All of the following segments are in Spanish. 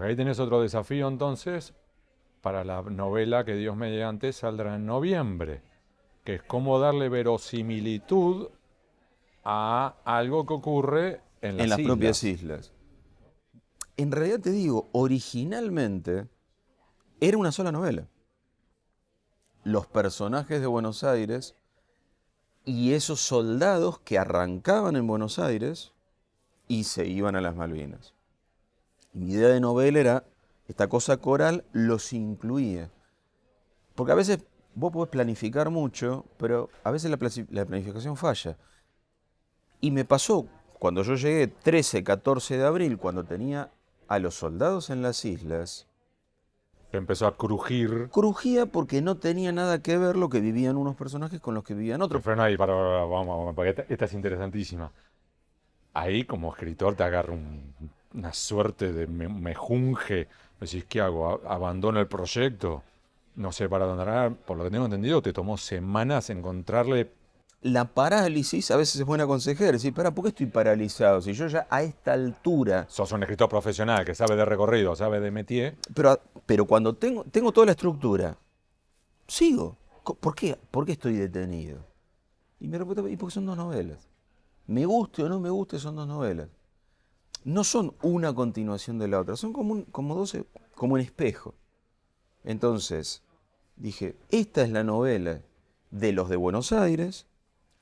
Porque ahí tenés otro desafío entonces para la novela que Dios mediante saldrá en noviembre, que es cómo darle verosimilitud a algo que ocurre en En las las propias islas. islas. En realidad te digo, originalmente era una sola novela. Los personajes de Buenos Aires y esos soldados que arrancaban en Buenos Aires y se iban a las Malvinas. Y mi idea de novela era, esta cosa coral los incluía. Porque a veces vos podés planificar mucho, pero a veces la planificación falla. Y me pasó cuando yo llegué 13, 14 de abril, cuando tenía a los soldados en las islas, Que empezó a crujir. crujía porque no tenía nada que ver lo que vivían unos personajes con los que vivían Pero otros. frena ahí, vamos, porque esta es interesantísima. Ahí como escritor te agarra una suerte de mejunje. Decís, ¿qué hago? ¿Abandono el proyecto? No sé para dónde agarrar. Por lo que tengo entendido, te tomó semanas encontrarle. La parálisis a veces es buena consejera. Decir, ¿por qué estoy paralizado? Si yo ya a esta altura, Sos un escritor profesional que sabe de recorrido, sabe de métier. pero cuando tengo toda la estructura, sigo. ¿Por qué estoy detenido? Y me respuesta, ¿y porque son dos novelas? Me guste o no me guste, son dos novelas. No son una continuación de la otra, son como un espejo. Entonces, dije, esta es la novela de los de Buenos Aires,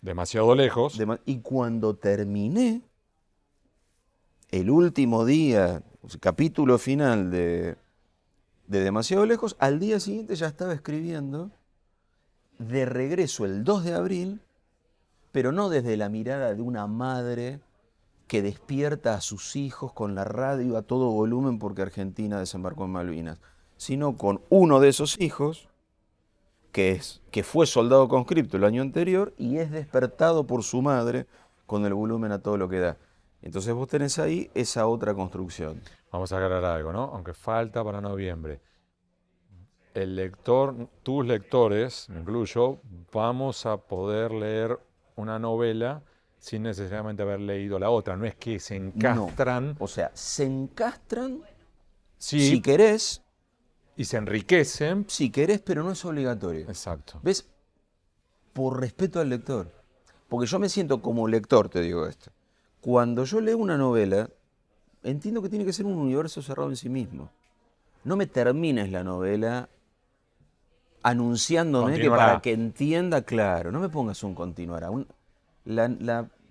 Demasiado lejos. y cuando terminé, el último día, o sea, capítulo final de Demasiado Lejos, al día siguiente ya estaba escribiendo de regreso el 2 de abril, pero no desde la mirada de una madre que despierta a sus hijos con la radio a todo volumen porque Argentina desembarcó en Malvinas, sino con uno de esos hijos que fue soldado conscripto el año anterior y es despertado por su madre con el volumen a todo lo que da. Entonces vos tenés ahí esa otra construcción. Vamos a agarrar algo, ¿no? Aunque falta para noviembre. El lector, tus lectores, me incluyo, vamos a poder leer una novela sin necesariamente haber leído la otra. No es que se No. encastran, O sea, se encastran si sí, querés, y se enriquecen. si querés, pero no es obligatorio. Exacto. ¿Ves? Por respeto al lector. Porque yo me siento como lector, te digo esto. Cuando yo leo una novela, entiendo que tiene que ser un universo cerrado en sí mismo. No me termines la novela anunciándome que para Continuará. que entienda, claro, no me pongas un continuará.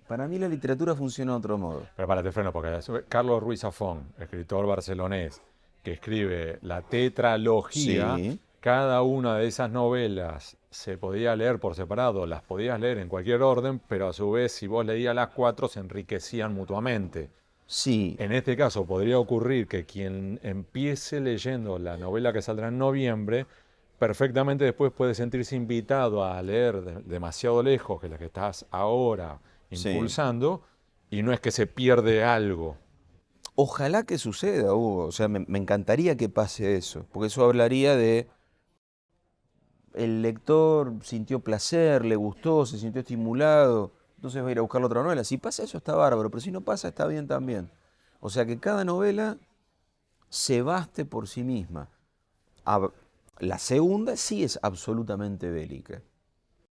Para mí la literatura funciona de otro modo. Pero para te freno, porque Carlos Ruiz Zafón, escritor barcelonés, que escribe la tetralogía, Sí, cada una de esas novelas se podía leer por separado, las podías leer en cualquier orden, pero a su vez, si vos leías las cuatro, se enriquecían mutuamente. sí. En este caso, podría ocurrir que quien empiece leyendo la novela que saldrá en noviembre, perfectamente después puede sentirse invitado a leer demasiado lejos, que es la que estás ahora Sí. impulsando, y no es que se pierde algo. Ojalá que suceda, Hugo. O sea, me encantaría que pase eso. Porque eso hablaría de el lector sintió placer, le gustó, se sintió estimulado. Entonces va a ir a buscar la otra novela. Si pasa eso está bárbaro, pero si no pasa está bien también. O sea, que cada novela se baste por sí misma. Ab- La segunda sí es absolutamente bélica.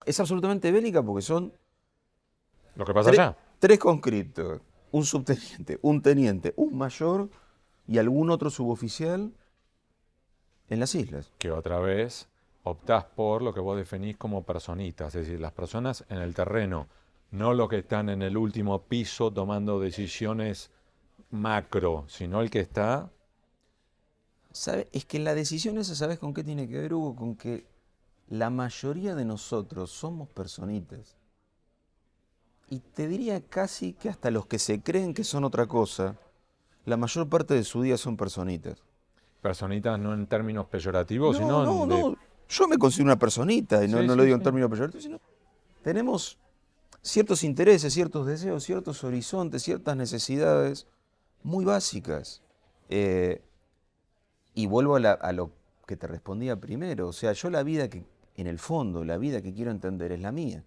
Es absolutamente bélica porque son Lo que pasa tre- allá, tres conscriptos, un subteniente, un teniente, un mayor y algún otro suboficial en las islas. que otra vez optás por lo que vos definís como personitas, es decir, las personas en el terreno, no los que están en el último piso tomando decisiones macro, sino el que está. Es que la decisión esa, ¿sabes con qué tiene que ver, Hugo? Con que la mayoría de nosotros somos personitas. Y te diría casi que hasta los que se creen que son otra cosa, la mayor parte de su día son personitas. Personitas no en términos peyorativos, No, sino no, de. no. Yo me considero una personita, y no, Sí, no lo sí, digo en sí. términos peyorativos, sino tenemos ciertos intereses, ciertos deseos, ciertos horizontes, ciertas necesidades muy básicas. Eh, y vuelvo a lo que te respondía primero. O sea, yo la vida que, en el fondo, la vida que quiero entender es la mía.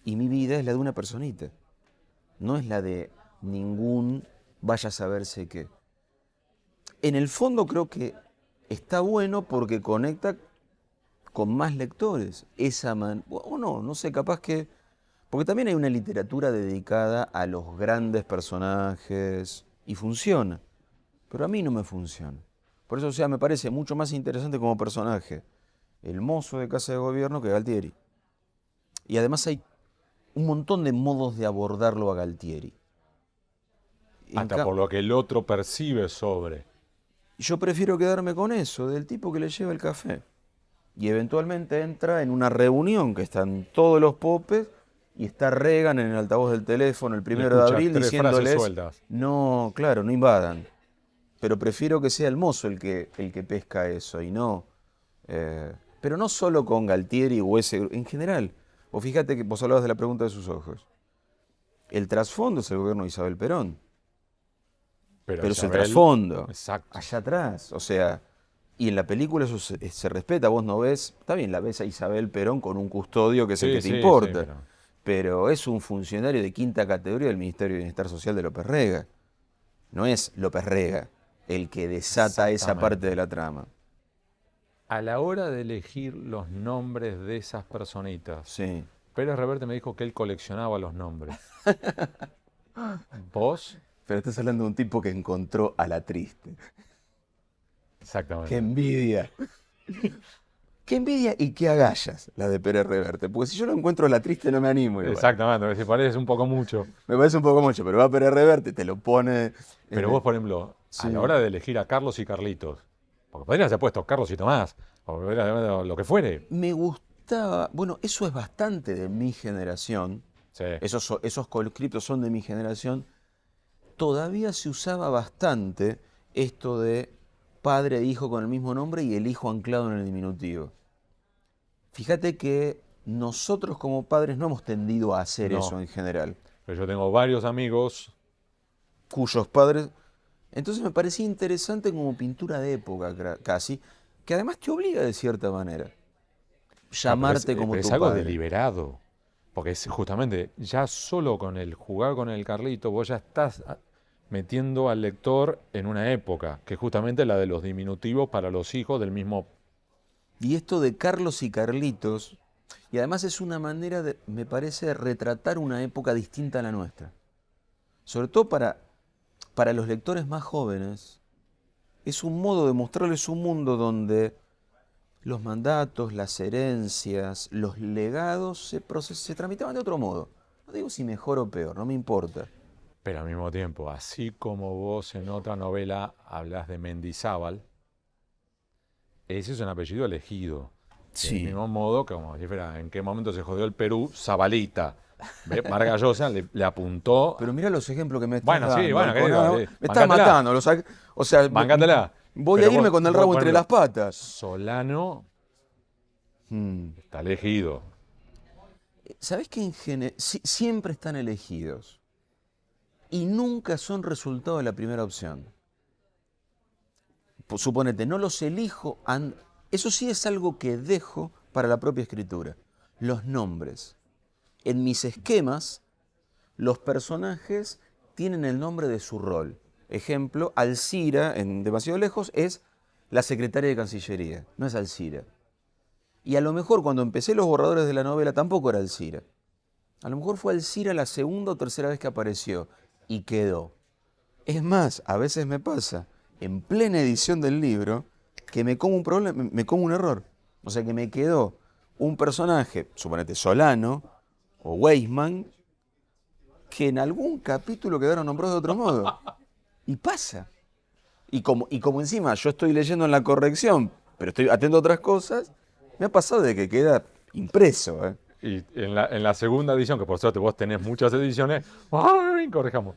Y mi vida es la de una personita. No es la de ningún vaya a saberse qué. En el fondo creo que está bueno porque conecta con más lectores. O no sé, capaz que... Porque también hay una literatura dedicada a los grandes personajes y funciona. Pero a mí no me funciona. Por eso, o sea, me parece mucho más interesante como personaje el mozo de Casa de Gobierno que Galtieri. Y además hay un montón de modos de abordarlo a Galtieri. Hasta por lo que el otro percibe sobre. Yo prefiero quedarme con eso, del tipo que le lleva el café. Y eventualmente entra en una reunión que están todos los popes y está Reagan en el altavoz del teléfono el 1 de abril diciéndoles, no, claro, no invadan. Pero prefiero que sea el mozo el que pesca eso y no... pero no solo con Galtieri o ese... En general, vos fíjate que vos hablabas de la pregunta de sus ojos. El trasfondo es el gobierno de Isabel Perón. Pero es el trasfondo, exacto. allá atrás. O sea, y en la película eso se respeta. Vos no ves... Está bien, la ves a Isabel Perón con un custodio que es el que te importa. Sí, pero es un funcionario de quinta categoría del Ministerio de Bienestar Social de López Rega. No es López Rega el que desata esa parte de la trama. A la hora de elegir los nombres de esas personitas, Sí. Pérez Reverte me dijo que él coleccionaba los nombres. ¿Vos? Pero estás hablando de un tipo que encontró a la triste. Exactamente. ¡Qué envidia! ¡Qué envidia y qué agallas la de Pérez Reverte! Porque si yo no encuentro a la triste no me animo. Igual. Exactamente, me parece un poco mucho. Me parece un poco mucho, pero va Pérez Reverte, te lo pone... Pero vos, por ejemplo, a la hora de elegir a Carlos y Carlitos, porque podrías haber puesto Carlos y Tomás, o lo que fuere. Me gustaba... Bueno, eso es bastante de mi generación. Sí. Esos conscriptos son de mi generación. Todavía se usaba bastante esto de padre e hijo con el mismo nombre y el hijo anclado en el diminutivo. Fíjate que nosotros como padres no hemos tendido a hacer eso en general. Pero yo tengo varios amigos cuyos padres... Entonces me parecía interesante como pintura de época casi, que además te obliga de cierta manera. Llamarte como tu padre. Es algo deliberado. Porque es justamente, ya solo con el jugar con el Carlito, vos ya estás metiendo al lector en una época, que es justamente la de los diminutivos para los hijos del mismo. Y esto de Carlos y Carlitos, y además es una manera, me parece, de retratar una época distinta a la nuestra. Sobre todo para los lectores más jóvenes, es un modo de mostrarles un mundo donde los mandatos, las herencias, los legados se tramitaban de otro modo. No digo si mejor o peor, no me importa. Pero al mismo tiempo, así como vos en otra novela hablas de Mendizábal, ese es un apellido elegido. Sí. Del mismo modo que, como si fuera, en qué momento se jodió el Perú, Zabalita. Vargas Llosa le apuntó. Pero mira los ejemplos que me estás dando. Sí, bueno, querido, me estás matando. O sea, bancátela. Voy a irme con el rabo entre las patas. Solano está elegido. ¿Sabés que en general siempre están elegidos? Y nunca son resultado de la primera opción. Pues, suponete, no los elijo. Eso sí es algo que dejo para la propia escritura. Los nombres. En mis esquemas, los personajes tienen el nombre de su rol. Ejemplo, Alcira, en Demasiado Lejos, es la secretaria de Cancillería, no es Alcira. Y a lo mejor cuando empecé los borradores de la novela tampoco era Alcira. A lo mejor fue Alcira la segunda o tercera vez que apareció y quedó. Es más, a veces me pasa, en plena edición del libro, que me como un problema, me como un error. O sea que me quedó un personaje, suponete Solano o Weisman, que en algún capítulo quedaron nombrados de otro modo. Y pasa. Y como encima yo estoy leyendo en la corrección, pero estoy atento a otras cosas, me ha pasado de que queda impreso. Y en la segunda edición, que por suerte vos tenés muchas ediciones, ¡ay! Corrijamos.